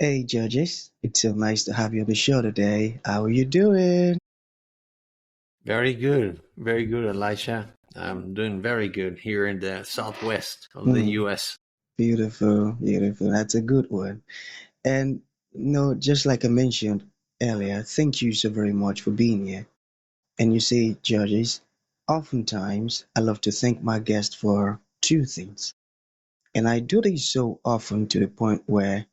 Hey, Georges. It's so nice to have you on the show today. How are you doing? Very good, Elisha. I'm doing very good here in the southwest of the Hmm, U.S. beautiful, beautiful. That's a good one. And no, just like I mentioned earlier, thank you so very much for being here. And you see, Georges, oftentimes I love to thank my guest for two things. And I do this so often to the point where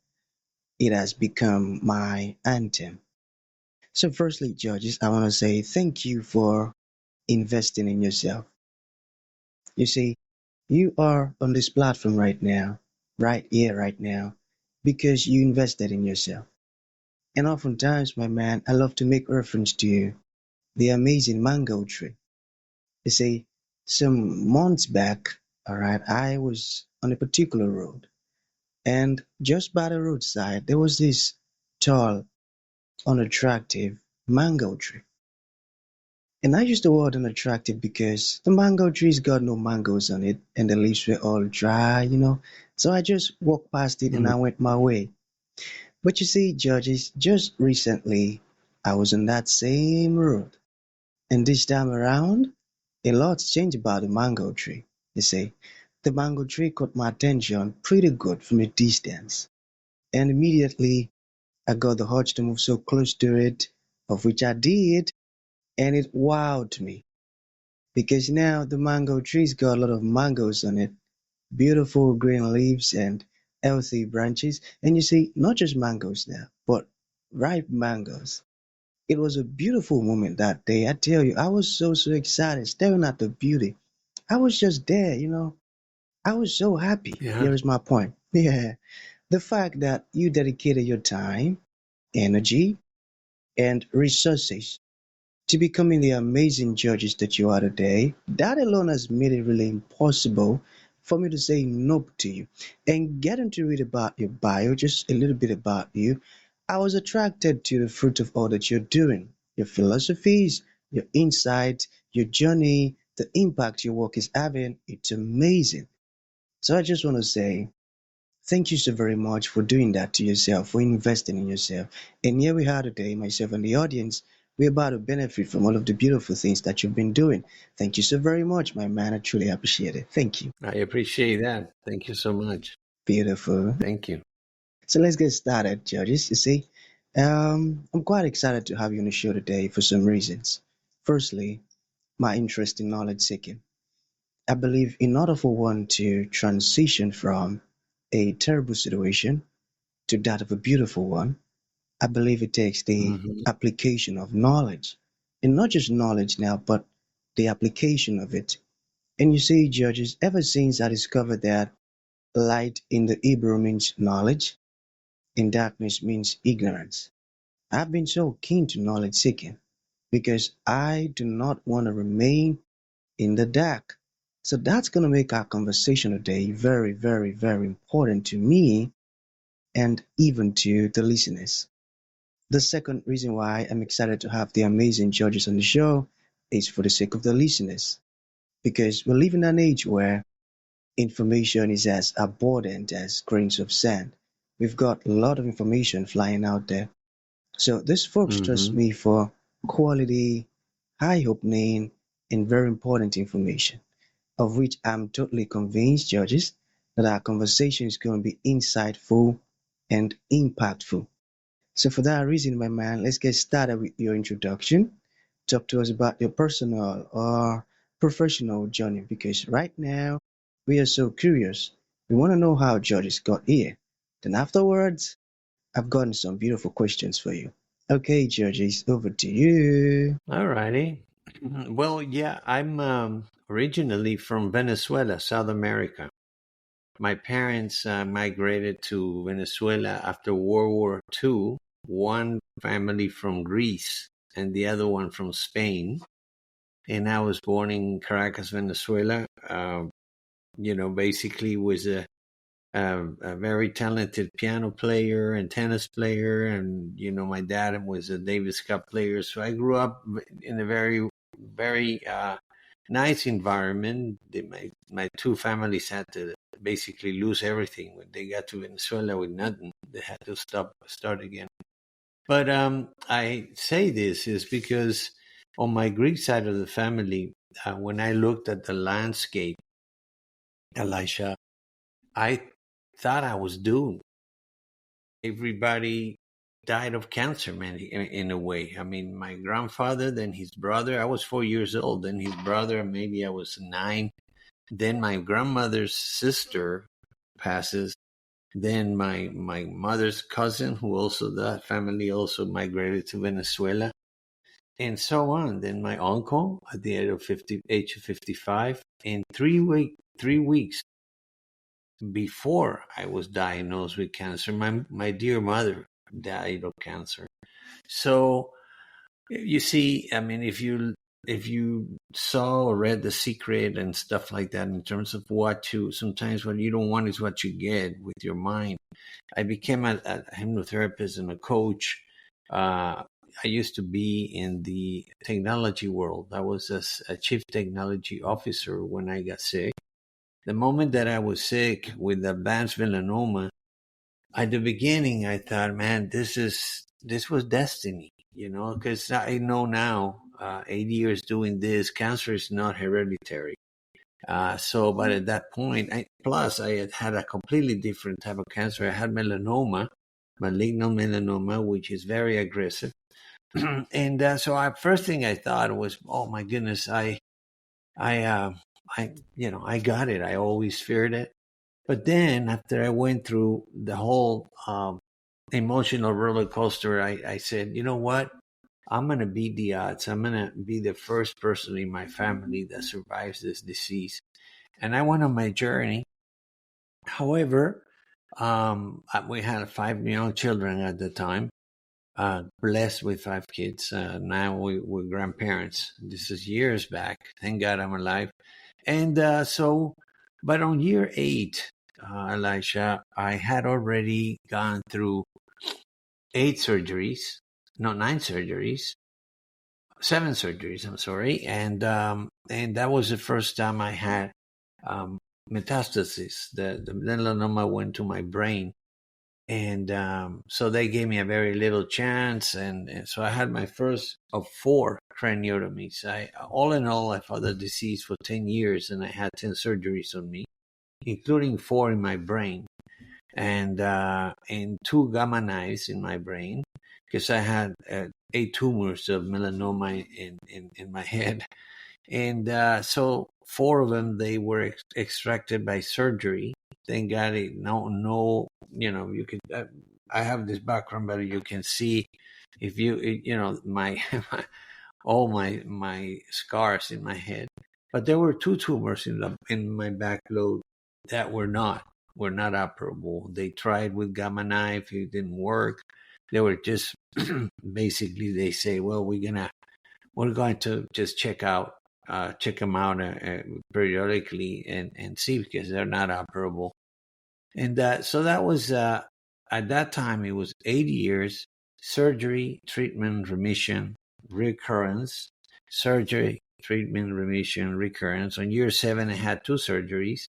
it has become my anthem. So, firstly, Georges, I want to say thank you for investing in yourself. You see, you are on this platform right now, right here, right now, because you invested in yourself. And oftentimes, my man, I love to make reference to the amazing mango tree. You see, some months back, all right, I was on a particular road, and just by the roadside, there was this tall, unattractive mango tree. And I used the word unattractive because the mango tree's got no mangoes on it and the leaves were all dry. So I just walked past it and Mm. I went my way. But you see, judges, just recently I was on that same road. And this time around, a lot's changed about the mango tree. You see, the mango tree caught my attention pretty good from a distance. And immediately I got the urge to move so close to it, of which I did, and it wowed me. Because now the mango tree's got a lot of mangoes on it, beautiful green leaves and healthy branches. And you see, not just mangoes now, but ripe mangoes. It was a beautiful moment that day. I tell you, I was so excited staring at the beauty. I was just there. I was so happy. Yeah. Here is my point. Yeah. The fact that you dedicated your time, energy, and resources to becoming the amazing judges that you are today, that alone has made it really impossible for me to say nope to you. And getting to read about your bio, just a little bit about you, I was attracted to the fruit of all that you're doing, your philosophies, your insights, your journey, the impact your work is having. It's amazing. So I just want to say thank you so very much for doing that to yourself, for investing in yourself. And here we are today, myself and the audience. We're about to benefit from all of the beautiful things that you've been doing. Thank you so very much, my man. I truly appreciate it. Thank you. I appreciate that. Thank you so much. Beautiful. Thank you. So let's get started, judges. You see, I'm quite excited to have you on the show today for some reasons. Firstly, my interest in knowledge seeking. I believe in order for one to transition from a terrible situation to that of a beautiful one, I believe it takes the Hmm. application of knowledge. And not just knowledge now, but the application of it. And you see, judges, ever since I discovered that light in the Hebrew means knowledge and darkness means ignorance, I've been so keen to knowledge seeking because I do not want to remain in the dark. So that's going to make our conversation today very, very, very important to me and even to the listeners. The second reason why I'm excited to have the amazing judges on the show is for the sake of the listeners, because we live in an age where information is as abundant as grains of sand. We've got a lot of information flying out there. So these folks trust Hmm. me for quality, high opening, and very important information, of which I'm totally convinced, judges, that our conversation is going to be insightful and impactful. So for that reason, my man, let's get started with your introduction. Talk to us about your personal or professional journey because right now we are so curious. We want to know how Georges got here. Then afterwards, I've gotten some beautiful questions for you. Okay, Georges, over to you. All righty. Well, yeah, I'm originally from Venezuela, South America. My parents migrated to Venezuela after World War II, one family from Greece and the other one from Spain. And I was born in Caracas, Venezuela. Basically was a very talented piano player and tennis player, and my dad was a Davis Cup player. So I grew up in a very nice environment. My two families had the basically lose everything. When they got to Venezuela with nothing, they had to start again. But I say this is because on my Greek side of the family, when I looked at the landscape, Elisha, I thought I was doomed. Everybody died of cancer, man, in a way. I mean, my grandfather, then his brother. I was 4 years old. Then his brother, maybe I was 9. Then my grandmother's sister passes. Then my mother's cousin, who also that family also migrated to Venezuela, and so on. Then my uncle at the age of 55, and 3 weeks before I was diagnosed with cancer, my dear mother died of cancer. So you see, I mean, if you saw or read The Secret and stuff like that, in terms of sometimes what you don't want is what you get with your mind. I became a hypnotherapist and a coach. I used to be in the technology world. I was a chief technology officer when I got sick. The moment that I was sick with advanced melanoma, at the beginning I thought, man, this was destiny, because I know now, 8 years doing this, cancer is not hereditary. But at that point, I had a completely different type of cancer. I had melanoma, malignant melanoma, which is very aggressive. And first thing I thought was, oh my goodness, I got it. I always feared it. But then after I went through the whole emotional roller coaster, I said, you know what? I'm going to beat the odds. I'm going to be the first person in my family that survives this disease. And I went on my journey. However, we had 5 young children at the time, blessed with 5 kids. Now we're grandparents. This is years back. Thank God I'm alive. And but on year 8, Elisha, I had already gone through 9 surgeries, 7 surgeries. I'm sorry, and that was the first time I had metastasis. The melanoma went to my brain, and so they gave me a very little chance, and so I had my first of 4 craniotomies. All in all, I fought the disease for 10 years, and I had 10 surgeries on me, including 4 in my brain, and 2 gamma knives in my brain, because I had 8 tumors of melanoma in my head. And so 4 of them, they were extracted by surgery. Thank God, you could, I have this background, but you can see if my, all my scars in my head. But there were 2 tumors in my back lobe that were not operable. They tried with gamma knife, it didn't work. They were just basically, they say, well, we're going to just check them out periodically and see, because they're not operable. And so that was at that time it was 8 years, surgery, treatment, remission, recurrence, surgery, treatment, remission, recurrence. On year 7, I had 2 surgeries.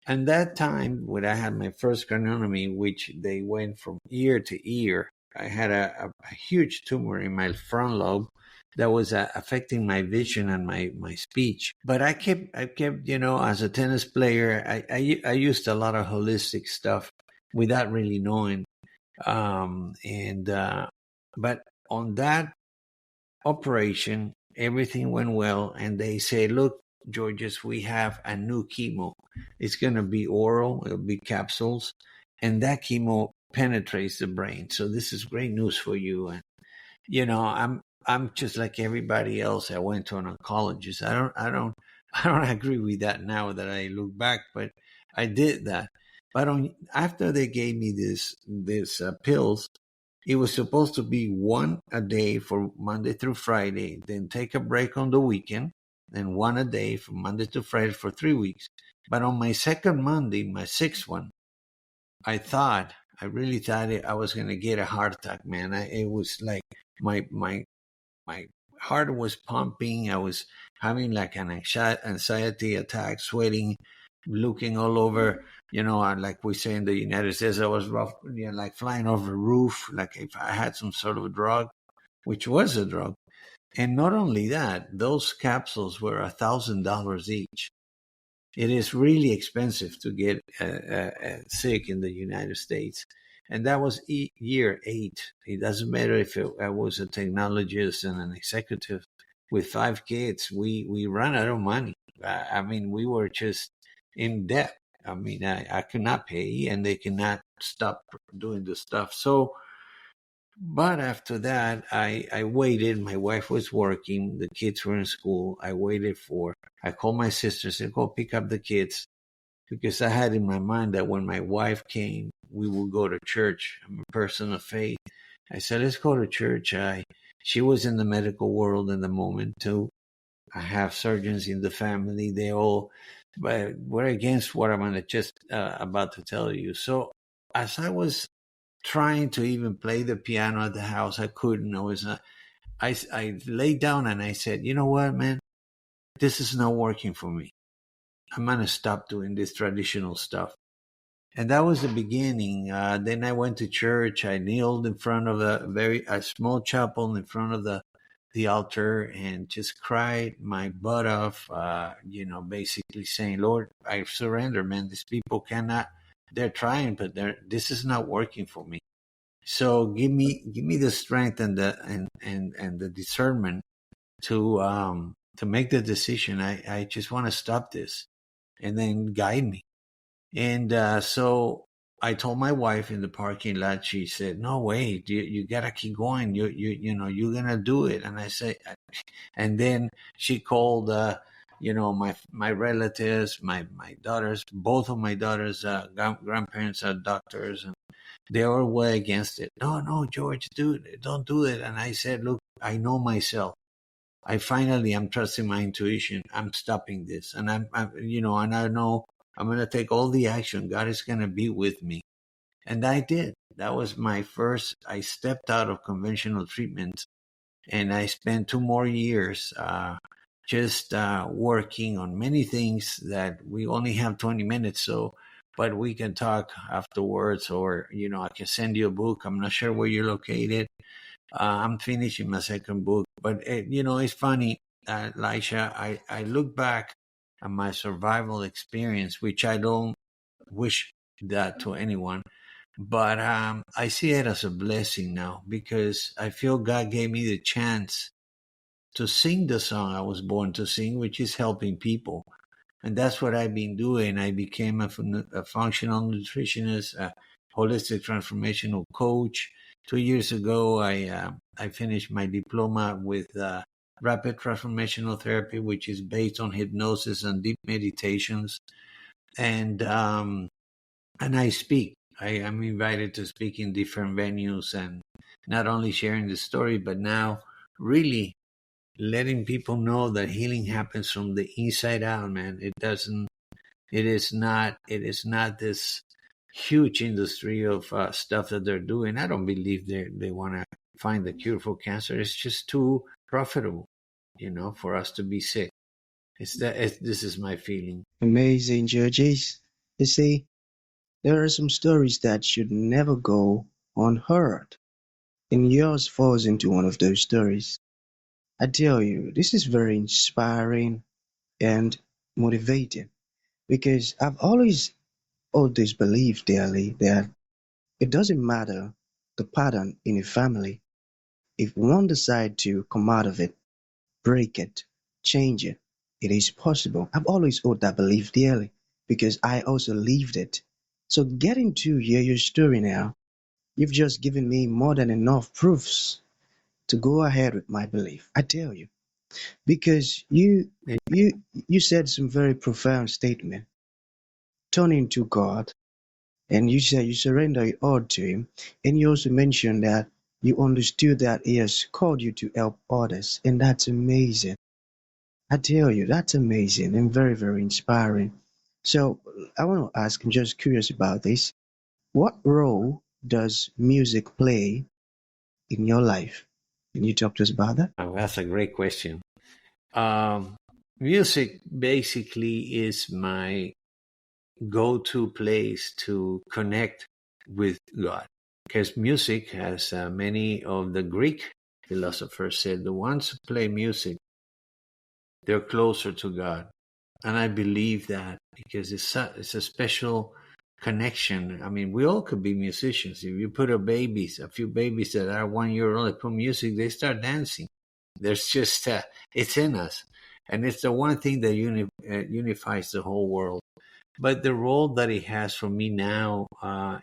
And that time, when I had my first craniotomy, which they went from ear to ear, I had a huge tumor in my front lobe that was affecting my vision and my speech. But I kept, as a tennis player, I used a lot of holistic stuff without really knowing. But on that operation, everything went well, and they say, look, Georges, we have a new chemo. It's going to be oral, it'll be capsules, and that chemo penetrates the brain. So this is great news for you. And I'm just like everybody else. I went to an oncologist. I don't agree with that now that I look back, but I did that. But after they gave me this pills, it was supposed to be 1 a day for Monday through Friday, then take a break on the weekend, then 1 a day from Monday to Friday for 3 weeks. But on my second Monday, my 6th one, I really thought I was going to get a heart attack, man. It was like my heart was pumping. I was having like an anxiety attack, sweating, looking all over like we say in the United States, I was rough, like flying over a roof, like if I had some sort of a drug, which was a drug. And not only that, those capsules were $1,000 each. It is really expensive to get sick in the United States. And that was year 8. It doesn't matter if I was a technologist and an executive with 5 kids. We ran out of money. I mean, we were just in debt. I mean, I could not pay, and they cannot stop doing the stuff. So, but after that, I waited. My wife was working. The kids were in school. I called my sister, said, go pick up the kids, because I had in my mind that when my wife came, we would go to church. I'm a person of faith. I said, let's go to church. She was in the medical world in the moment too. I have surgeons in the family. They all, but we're against what I'm gonna just about to tell you. So as I was trying to even play the piano at the house, I couldn't. I laid down and I said, you know what, man, this is not working for me. I'm gonna stop doing this traditional stuff. And that was the beginning. Then I went to church. I kneeled in front of a small chapel in front of the altar and just cried my butt off. Basically saying, "Lord, I surrender, man. These people cannot. They're trying, but this is not working for me. So give me the strength and the discernment to make the decision. I just want to stop this, and then guide me." And so I told my wife in the parking lot. She said, "No way, you gotta keep going. You're gonna do it." And I said, and then she called, my relatives, my daughters, both of my daughters' grandparents are doctors, and they were way against it. No, no, George, dude, don't do it. And I said, look, I know myself. I'm trusting my intuition. I'm stopping this. And and I know I'm going to take all the action. God is going to be with me. And I did. That was I stepped out of conventional treatment, and I spent 2 more years, just working on many things that we only have 20 minutes. But we can talk afterwards, or, I can send you a book. I'm not sure where you're located. I'm finishing my second book, but it's funny, Elisha. I look back at my survival experience, which I don't wish that to anyone, but I see it as a blessing now, because I feel God gave me the chance to sing the song I was born to sing, which is helping people. And that's what I've been doing. I became a functional nutritionist, a holistic transformational coach. 2 years ago, I finished my diploma with rapid transformational therapy, which is based on hypnosis and deep meditations. And I speak. I am invited to speak in different venues, and not only sharing the story, but now really letting people know that healing happens from the inside out, man. It is not this huge industry of stuff that they're doing. I don't believe they want to find the cure for cancer. It's just too profitable, for us to be sick. This is my feeling. Amazing, Georges. You see, there are some stories that should never go unheard, and yours falls into one of those stories. I tell you, this is very inspiring and motivating, because I've always believed dearly that it doesn't matter the pattern in a family. If one decide to come out of it, break it, change it, it is possible. I've always held that belief dearly, because I also lived it. So getting to hear your story now, you've just given me more than enough proofs to go ahead with my belief. I tell you, because you said some very profound statement, turning to God, and you said you surrender it all to Him, and you also mentioned that you understood that He has called you to help others, and that's amazing. I tell you, that's amazing and very, very inspiring. So I want to ask, I'm just curious about this. What role does music play in your life? Can you talk to us about that? Oh, that's a great question. Um, Music basically is my go-to place to connect with God. Because music, as many of the Greek philosophers said, the ones who play music, they're closer to God. And I believe that because it's a special connection. I mean, we all could be musicians. If you put a few babies that are 1 year old, put music, they start dancing. There's just, it's in us. And it's the one thing that unifies the whole world. But the role that it has for me now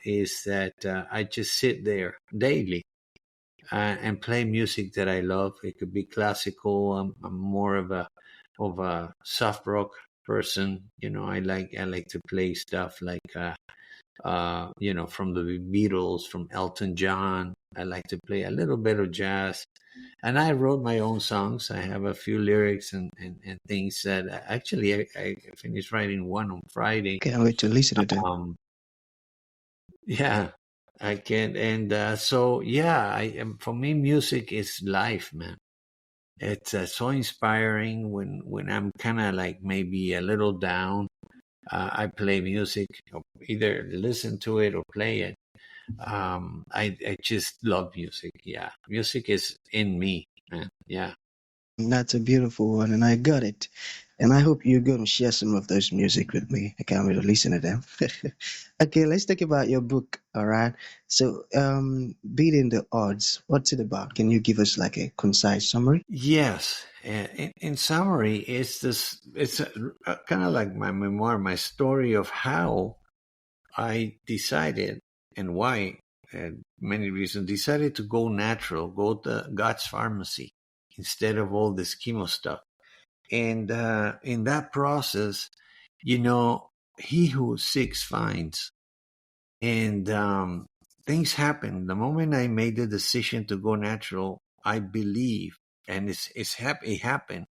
is that I just sit there daily and play music that I love. It could be classical. I'm more of a soft rock person. I like to play stuff like from the Beatles, from Elton John. I like to play a little bit of jazz. And I wrote my own songs. I have a few lyrics and things that actually I finished writing one on Friday. Can't wait to listen to them. Um, yeah, I can. And so, yeah, for me, music is life, man. It's so inspiring when I'm kind of like maybe a little down. I play music, or either listen to it or play it. I just love music. Yeah, music is in me, man. Yeah. That's a beautiful one, and I got it. And I hope you're going to share some of those music with me. I can't wait to listen to them. Okay, let's talk about your book. All right. So, beating the odds. What's it about? Can you give us like a concise summary? Yes. In summary, it's this. It's kind of like my memoir, my story of how I decided and why, many reasons, decided to go natural, go to God's pharmacy instead of all this chemo stuff. And in that process, he who seeks finds. And things happen. The moment I made the decision to go natural, I believe, and it happened.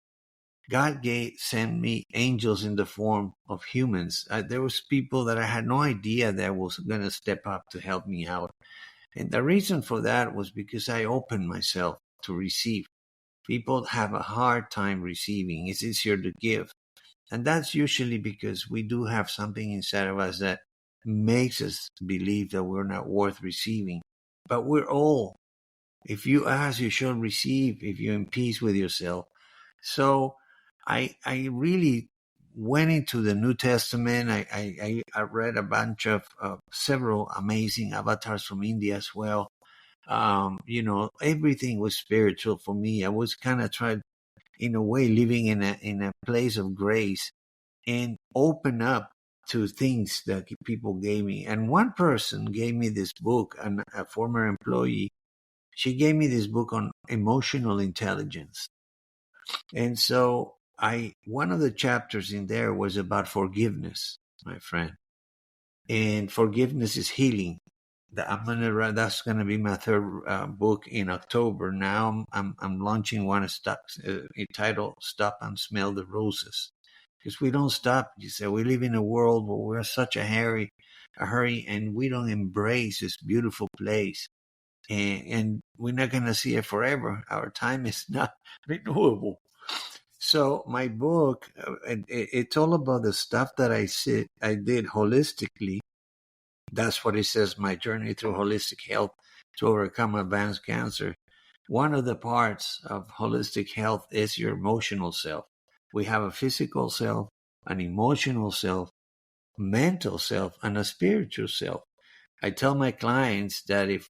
God sent me angels in the form of humans. There was people that I had no idea that was going to step up to help me out. And the reason for that was because I opened myself to receive. People have a hard time receiving. It's easier to give. And that's usually because we do have something inside of us that makes us believe that we're not worth receiving. But we're all. If you ask, you shall receive if you're in peace with yourself. So I really went into the New Testament. I read a bunch of several amazing avatars from India as well. Everything was spiritual for me. I was kind of trying, in a way, living in a place of grace and open up to things that people gave me. And one person gave me this book, a former employee. She gave me this book on emotional intelligence. And so one of the chapters in there was about forgiveness, my friend. And forgiveness is healing. That's gonna be my third book in October. Now I'm launching one entitled "Stop and Smell the Roses," because we don't stop. You say we live in a world where we're such a hurry, and we don't embrace this beautiful place, and we're not gonna see it forever. Our time is not renewable. So my book, it's all about the stuff that I did holistically. That's what it says, my journey through holistic health to overcome advanced cancer. One of the parts of holistic health is your emotional self. We have a physical self, an emotional self, mental self, and a spiritual self. I tell my clients that if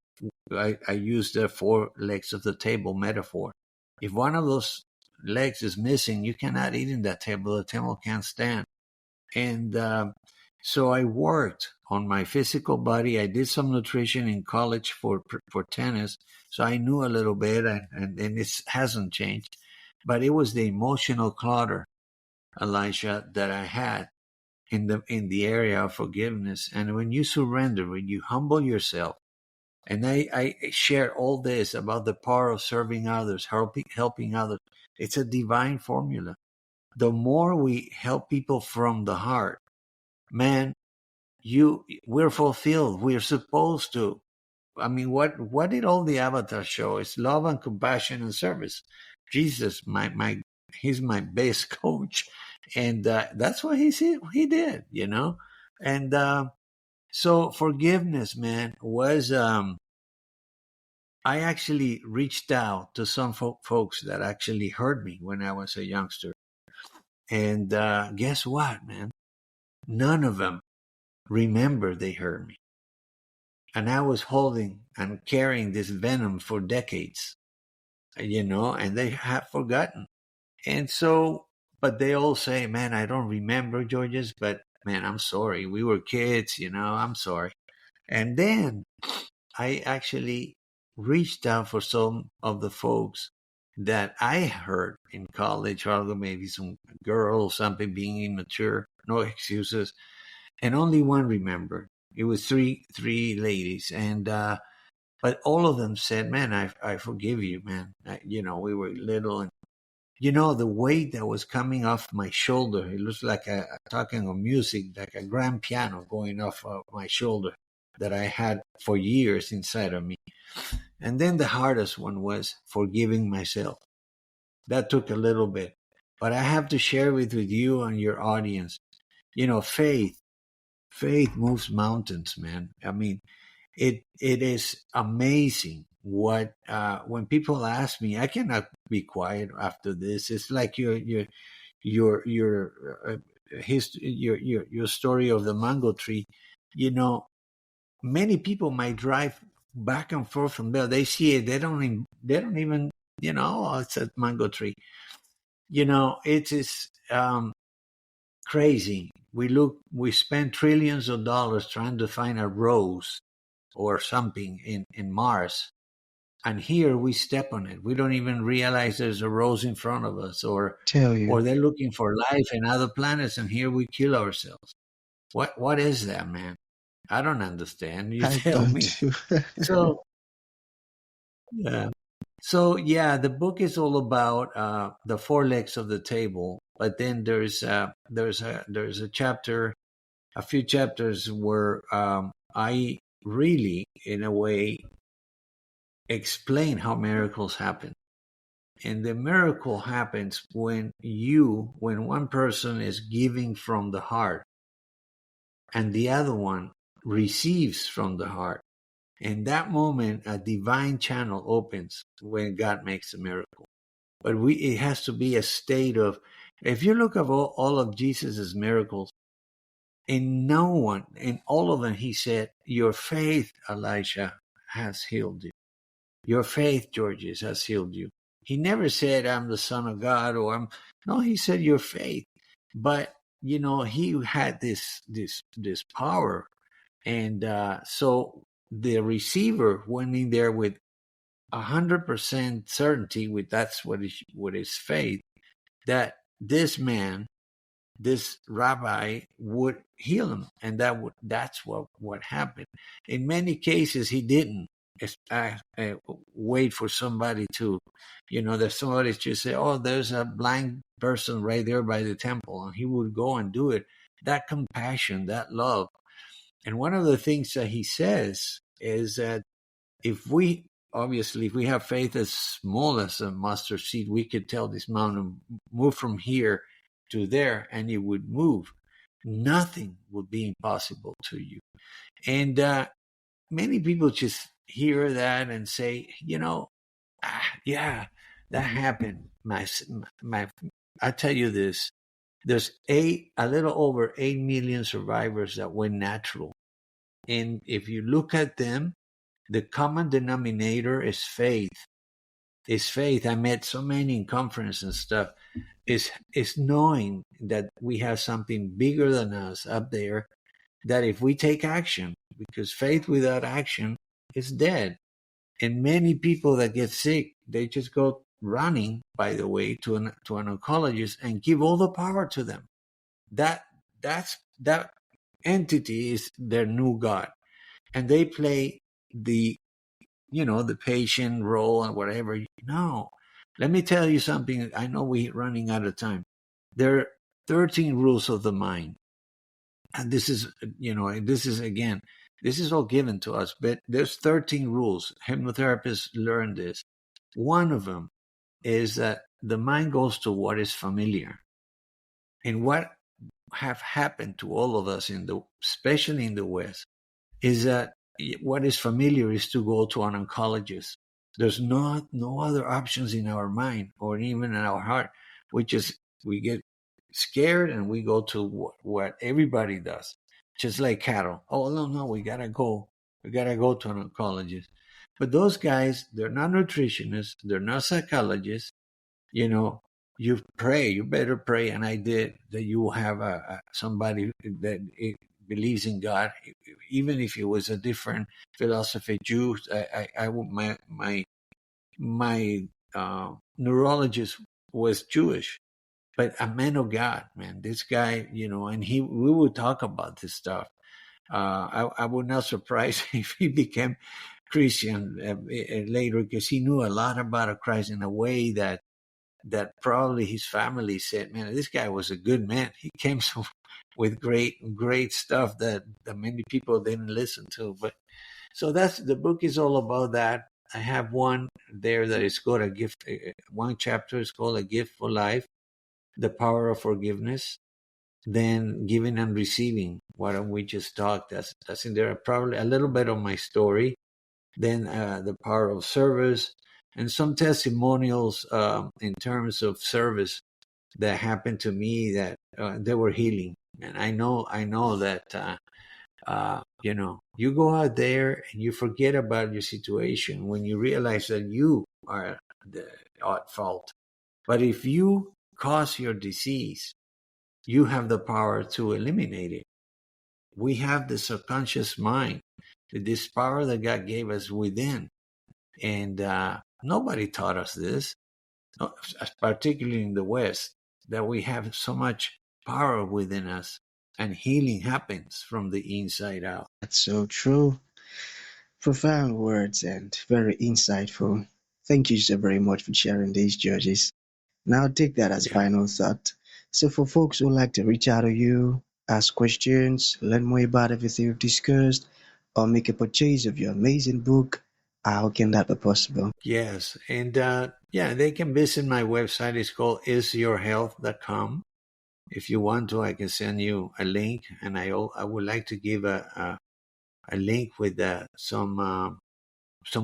I use the four legs of the table metaphor, if one of those legs is missing, you cannot eat in that table. The table can't stand. And so I worked on my physical body. I did some nutrition in college for tennis, so I knew a little bit, and it hasn't changed. But it was the emotional clutter, Elisha, that I had in the area of forgiveness. And when you surrender, when you humble yourself, and I share all this about the power of serving others, helping others. It's a divine formula. The more we help people from the heart, man, we're fulfilled. We're supposed to. I mean, what did all the avatars show? It's love and compassion and service. Jesus, he's my best coach, and that's what he did. And so forgiveness, man, was I actually reached out to some folks that actually hurt me when I was a youngster. And guess what, man? None of them remember they hurt me. And I was holding and carrying this venom for decades, and they have forgotten. And so, but they all say, man, I don't remember, Georges, but man, I'm sorry. We were kids, I'm sorry. And then I actually reached out for some of the folks that I heard in college, or maybe some girl, something being immature, no excuses, and only one remembered. It was three ladies, and but all of them said, "Man, I forgive you, man." We were little, and the weight that was coming off my shoulder, it looks like talking of music, like a grand piano going off of my shoulder that I had for years inside of me. And then the hardest one was forgiving myself. That took a little bit. But I have to share with you and your audience, faith moves mountains, man. I mean, it is amazing what when people ask me, I cannot be quiet after this. It's like your your story of the mango tree. Many people might drive back and forth from there. They see it. They don't even oh, it's a mango tree. It is crazy. We spend trillions of dollars trying to find a rose or something in Mars. And here we step on it. We don't even realize there's a rose in front of us, or Tell you, they're looking for life in other planets, and here we kill ourselves. What is that, man? I don't understand. You I tell don't me. do. So yeah. So yeah, the book is all about the four legs of the table, but then there's a chapter, a few chapters where I really, in a way, explain how miracles happen. And the miracle happens when one person is giving from the heart and the other one receives from the heart. In that moment, a divine channel opens when God makes a miracle. But it has to be a state of, if you look at all of Jesus's miracles, in all of them, he said, your faith, Elisha, has healed you. Your faith, Georges, has healed you. He never said, I'm the son of God, no, he said your faith. But, he had this power. And so the receiver went in there with 100% certainty, that's what is faith, that this man, this rabbi, would heal him, and that's what happened. In many cases, he didn't wait for somebody to, that somebody just say, "Oh, there's a blind person right there by the temple," and he would go and do it. That compassion, that love, and one of the things that he says is that if we have faith as small as a mustard seed, we could tell this mountain, move from here to there, and it would move. Nothing would be impossible to you. And many people just hear that and say, yeah, that happened. I tell you this, there's a little over 8 million survivors that went natural. And if you look at them, the common denominator is faith. I met so many in conference and stuff. Is knowing that we have something bigger than us up there, that if we take action, because faith without action is dead. And many people that get sick, they just go running, by the way, to an oncologist and give all the power to them. That entity is their new God. And they play the patient role and whatever. No. Let me tell you something. I know we're running out of time. There are 13 rules of the mind. And this is all given to us, but there's 13 rules. Hypnotherapists learn this. One of them is that the mind goes to what is familiar. And what have happened to all of us especially in the West, is that what is familiar is to go to an oncologist. There's no other options in our mind or even in our heart. We get scared and we go to what everybody does, just like cattle. Oh no, we gotta go to an oncologist. But those guys, they're not nutritionists, they're not psychologists. You know, you pray, you better pray, and I did, that you will have somebody that believes in God, even if it was a different philosophy. Jews, my neurologist was Jewish, but a man of God, man. This guy, and we would talk about this stuff. I would not surprise if he became Christian later, because he knew a lot about Christ in a way that probably his family said, man, this guy was a good man. He came with great stuff that many people didn't listen to. But so that's the book is all about that. I have one there that is called a gift. One chapter is called A Gift for Life, The Power of Forgiveness. Then giving and receiving, what we just talked. That's in there. Probably a little bit of my story. Then the power of service, and some testimonials in terms of service that happened to me that they were healing. And I know that you go out there and you forget about your situation when you realize that you are at fault. But if you cause your disease, you have the power to eliminate it. We have the subconscious mind, this power that God gave us within. And nobody taught us this, particularly in the West, that we have so much power within us and healing happens from the inside out. That's so true. Profound words and very insightful. Thank you so very much for sharing these, Georges. Now take that as Yeah. final thought. So for folks who like to reach out to you, ask questions, learn more about everything we've discussed, or make a purchase of your amazing book, how can that be possible? Yes. And they can visit my website. It's called isyourhealth.com. If you want to, I can send you a link. And I would like to give a link with some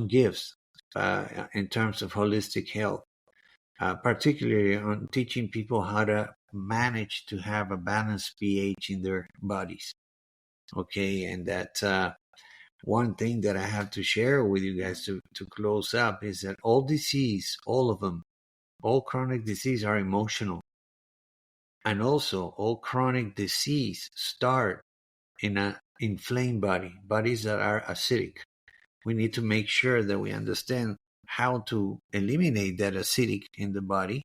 gifts in terms of holistic health. Particularly on teaching people how to manage to have a balanced pH in their bodies. Okay, and that one thing that I have to share with you guys to close up is that all disease, all of them, all chronic disease are emotional. And also all chronic disease start in an inflamed bodies that are acidic. We need to make sure that we understand how to eliminate that acidic in the body,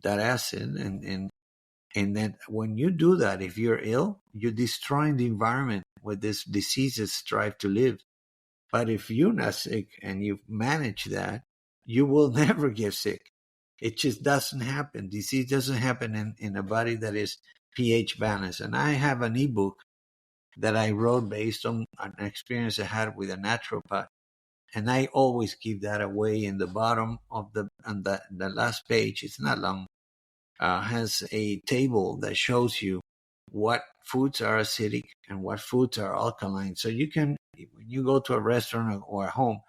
that acid, and then when you do that, if you're ill, you're destroying the environment where these diseases strive to live. But if you're not sick and you manage that, you will never get sick. It just doesn't happen. Disease doesn't happen in a body that is pH balanced. And I have an ebook that I wrote based on an experience I had with a naturopath. And I always give that away in the bottom of the last page. It's not long. Has a table that shows you what foods are acidic and what foods are alkaline. So you can, when you go to a restaurant or a home,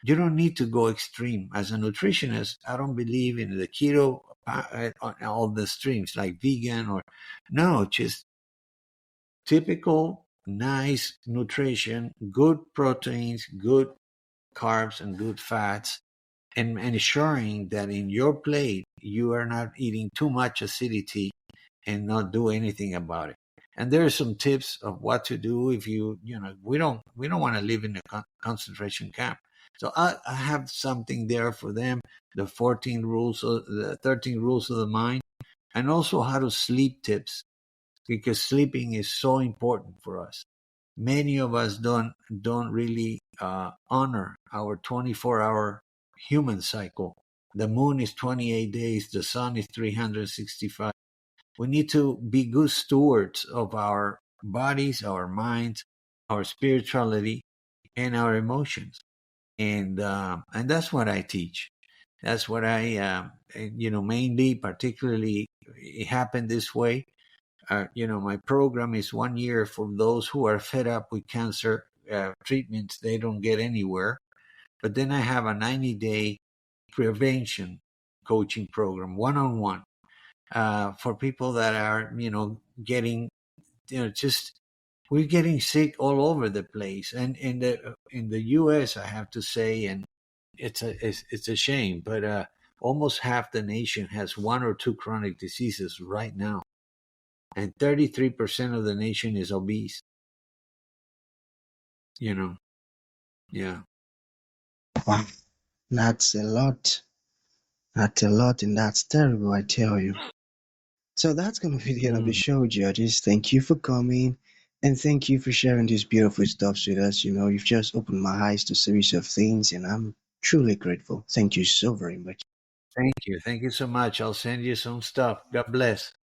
you don't need to go extreme. As a nutritionist, I don't believe in the keto, all the streams like vegan or no, just typical, nice nutrition, good proteins, good carbs, and good fats, and ensuring that in your plate you are not eating too much acidity and not do anything about it. And there are some tips of what to do if we don't want to live in a concentration camp. So I have something there for them, the 13 rules of the mind, and also how to sleep tips, because sleeping is so important for us. Many of us don't really honor our 24-hour human cycle. The moon is 28 days, the sun is 365. We need to be good stewards of our bodies, our minds, our spirituality, and our emotions. And that's what I teach. That's what I mainly, particularly, it happened this way. My program is 1 year for those who are fed up with cancer treatments they don't get anywhere. But then I have a 90-day prevention coaching program, one-on-one, for people that are, getting, just we're getting sick all over the place. And in the US, I have to say, and it's a shame, but almost half the nation has one or two chronic diseases right now, and 33% of the nation is obese. You know, yeah. Wow, that's a lot. That's a lot, and that's terrible, I tell you. So that's going to be the end of the Mm. show, judges. Thank you for coming, and thank you for sharing these beautiful stuffs with us. You've just opened my eyes to a series of things, and I'm truly grateful. Thank you so very much. Thank you so much. I'll send you some stuff. God bless.